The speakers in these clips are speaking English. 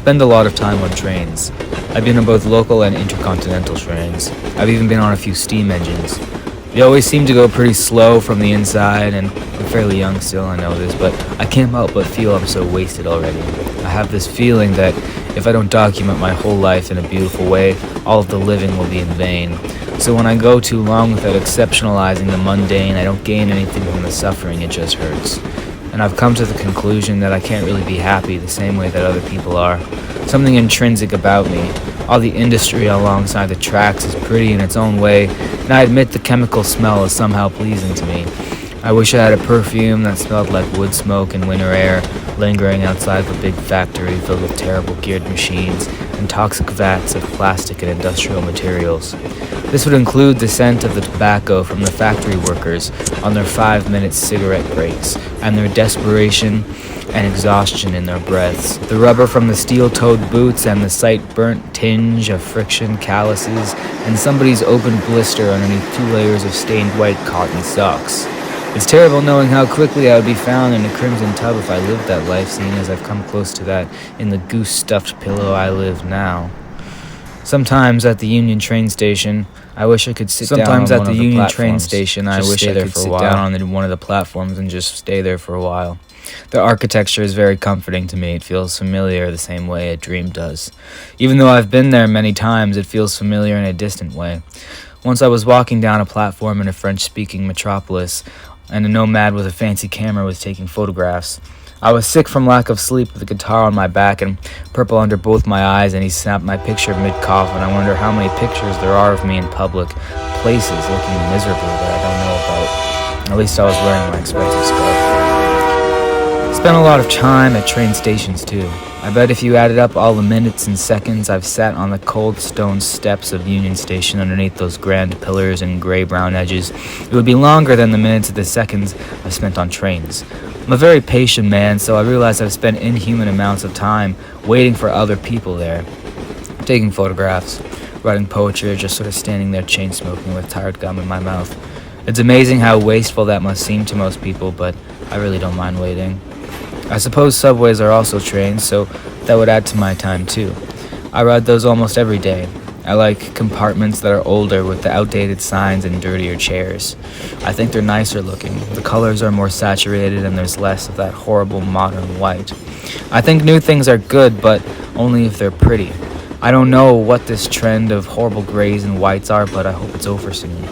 spend a lot of time on trains. I've been on both local and intercontinental trains. I've even been on a few steam engines. They always seem to go pretty slow from the inside, and I'm fairly young still, I know this, but I can't help but feel I'm so wasted already. I have this feeling that if I don't document my whole life in a beautiful way, all of the living will be in vain. So when I go too long without exceptionalizing the mundane, I don't gain anything from the suffering, it just hurts. And I've come to the conclusion that I can't really be happy the same way that other people are. Something intrinsic about me. All the industry alongside the tracks is pretty in its own way, and I admit the chemical smell is somehow pleasing to me. I wish I had a perfume that smelled like wood smoke and winter air, lingering outside of a big factory filled with terrible geared machines and toxic vats of plastic and industrial materials. This would include the scent of the tobacco from the factory workers on their 5-minute cigarette breaks, and their desperation and exhaustion in their breaths. The rubber from the steel-toed boots and the sight-burnt tinge of friction calluses and somebody's open blister underneath 2 layers of stained white cotton socks. It's terrible knowing how quickly I would be found in a crimson tub if I lived that life, seeing as I've come close to that in the goose-stuffed pillow I live now. Sometimes at the Union train station, I wish I could sit down on one of the platforms and just stay there for a while. The architecture is very comforting to me. It feels familiar the same way a dream does. Even though I've been there many times, it feels familiar in a distant way. Once I was walking down a platform in a French-speaking metropolis, and a nomad with a fancy camera was taking photographs. I was sick from lack of sleep with a guitar on my back and purple under both my eyes, and he snapped my picture mid-cough, and I wonder how many pictures there are of me in public places looking miserable that I don't know about. At least I was wearing my expensive scarf. Spent a lot of time at train stations too. I bet if you added up all the minutes and seconds I've sat on the cold stone steps of Union Station underneath those grand pillars and gray-brown edges, it would be longer than the minutes and the seconds I've spent on trains. I'm a very patient man, so I realize I've spent inhuman amounts of time waiting for other people there, taking photographs, writing poetry, or just sort of standing there chain-smoking with tired gum in my mouth. It's amazing how wasteful that must seem to most people, but I really don't mind waiting. I suppose subways are also trains, so that would add to my time too. I ride those almost every day. I like compartments that are older with the outdated signs and dirtier chairs. I think they're nicer looking. The colors are more saturated and there's less of that horrible modern white. I think new things are good, but only if they're pretty. I don't know what this trend of horrible grays and whites are, but I hope it's over soon.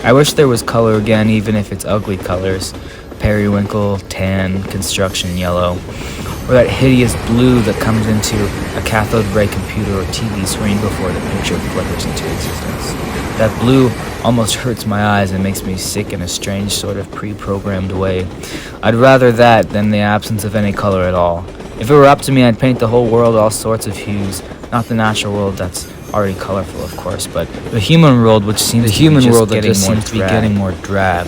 I wish there was color again, even if it's ugly colors. Periwinkle, tan, construction yellow, or that hideous blue that comes into a cathode ray computer or TV screen before the picture flickers into existence. That blue almost hurts my eyes and makes me sick in a strange sort of pre-programmed way. I'd rather that than the absence of any color at all. If it were up to me, I'd paint the whole world all sorts of hues, not the natural world that's already colorful, of course, but the human world, which seems to be getting more drab.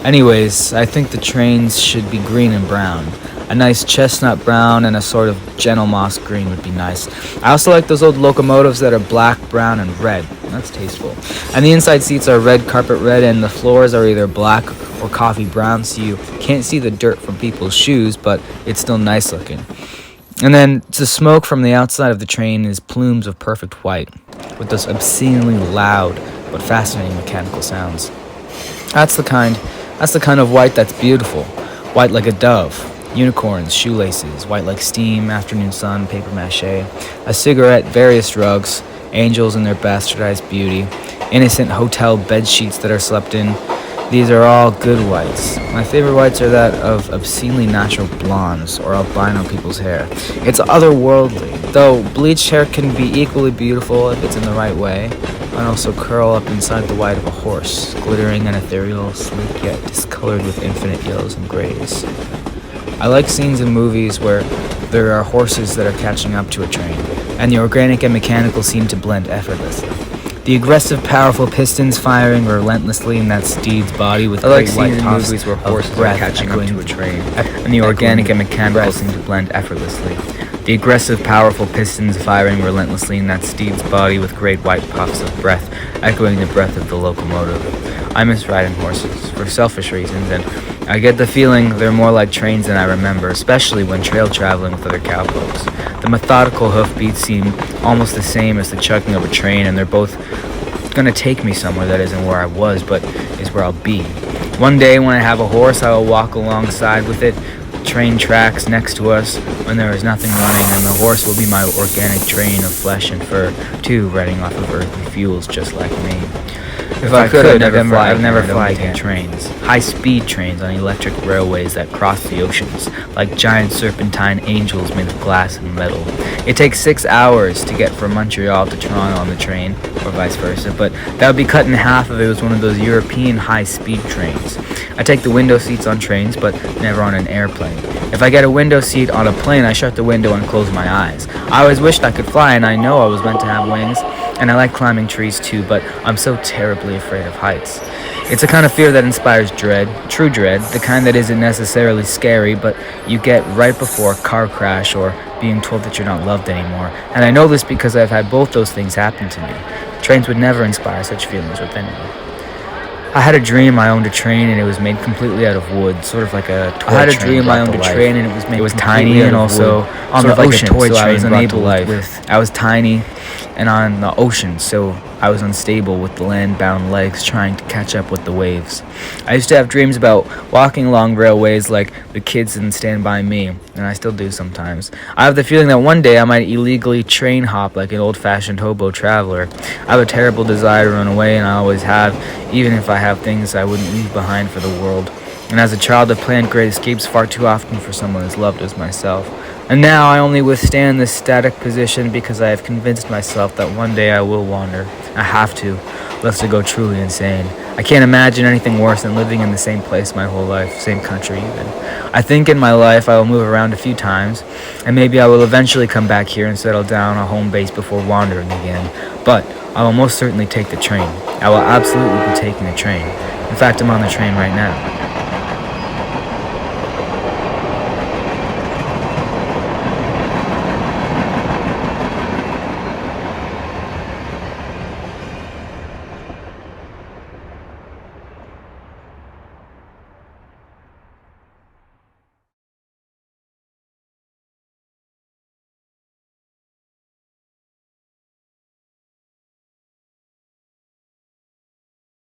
Anyways, I think the trains should be green and brown. A nice chestnut brown and a sort of gentle moss green would be nice. I also like those old locomotives that are black, brown, and red. That's tasteful. And the inside seats are red carpet red, and the floors are either black or coffee brown, so you can't see the dirt from people's shoes, but it's still nice looking. And then the smoke from the outside of the train is plumes of perfect white, with those obscenely loud but fascinating mechanical sounds. That's the kind of white that's beautiful. White like a dove, unicorns, shoelaces, white like steam, afternoon sun, paper mache, a cigarette, various drugs, angels in their bastardized beauty, innocent hotel bed sheets that are slept in. These are all good whites. My favorite whites are that of obscenely natural blondes or albino people's hair. It's otherworldly, though bleached hair can be equally beautiful if it's in the right way, and also curl up inside the white of a horse, glittering and ethereal, sleek yet discolored with infinite yellows and grays. I like scenes in movies where there are horses that are catching up to a train, and the organic and mechanical seem to blend effortlessly. The aggressive, powerful pistons firing relentlessly in that steed's body with great white puffs of breath echoing to a train, and the organic and mechanical seem to blend effortlessly. The aggressive, powerful pistons firing relentlessly in that steed's body with great white puffs of breath echoing the breath of the locomotive. I miss riding horses for selfish reasons, and I get the feeling they're more like trains than I remember, especially when trail traveling with other cowpokes. The methodical hoofbeats seem almost the same as the chugging of a train, and they're both gonna take me somewhere that isn't where I was, but is where I'll be. One day when I have a horse, I will walk alongside with it, train tracks next to us when there is nothing running, and the horse will be my organic train of flesh and fur, too, running off of earthly fuels just like me. If I could, I'd never fly again. Trains, high-speed trains on electric railways that cross the oceans, like giant serpentine angels made of glass and metal. It takes 6 hours to get from Montreal to Toronto on the train, or vice versa, but that would be cut in half if it was one of those European high-speed trains. I take the window seats on trains, but never on an airplane. If I get a window seat on a plane, I shut the window and close my eyes. I always wished I could fly, and I know I was meant to have wings, and I like climbing trees too, but I'm so terribly afraid of heights. It's a kind of fear that inspires dread, true dread, the kind that isn't necessarily scary, but you get right before a car crash or being told that you're not loved anymore. And I know this because I've had both those things happen to me. Trains would never inspire such feelings within me. I had a dream I owned a train and it was made completely out of wood, sort of like a toy train. I had a dream I owned a train and it was tiny and also on the ocean, so I was unable with. I was tiny and on the ocean, so I was unstable with the land-bound legs trying to catch up with the waves. I used to have dreams about walking along railways like the kids in Stand By Me, and I still do sometimes. I have the feeling that one day I might illegally train hop like an old-fashioned hobo traveler. I have a terrible desire to run away, and I always have, even if I have things I wouldn't leave behind for the world. And as a child, I've planned great escapes far too often for someone as loved as myself. And now I only withstand this static position because I have convinced myself that one day I will wander. I have to, lest I go truly insane. I can't imagine anything worse than living in the same place my whole life, same country even. I think in my life I will move around a few times, and maybe I will eventually come back here and settle down on home base before wandering again. But I will most certainly take the train. I will absolutely be taking the train. In fact, I'm on the train right now.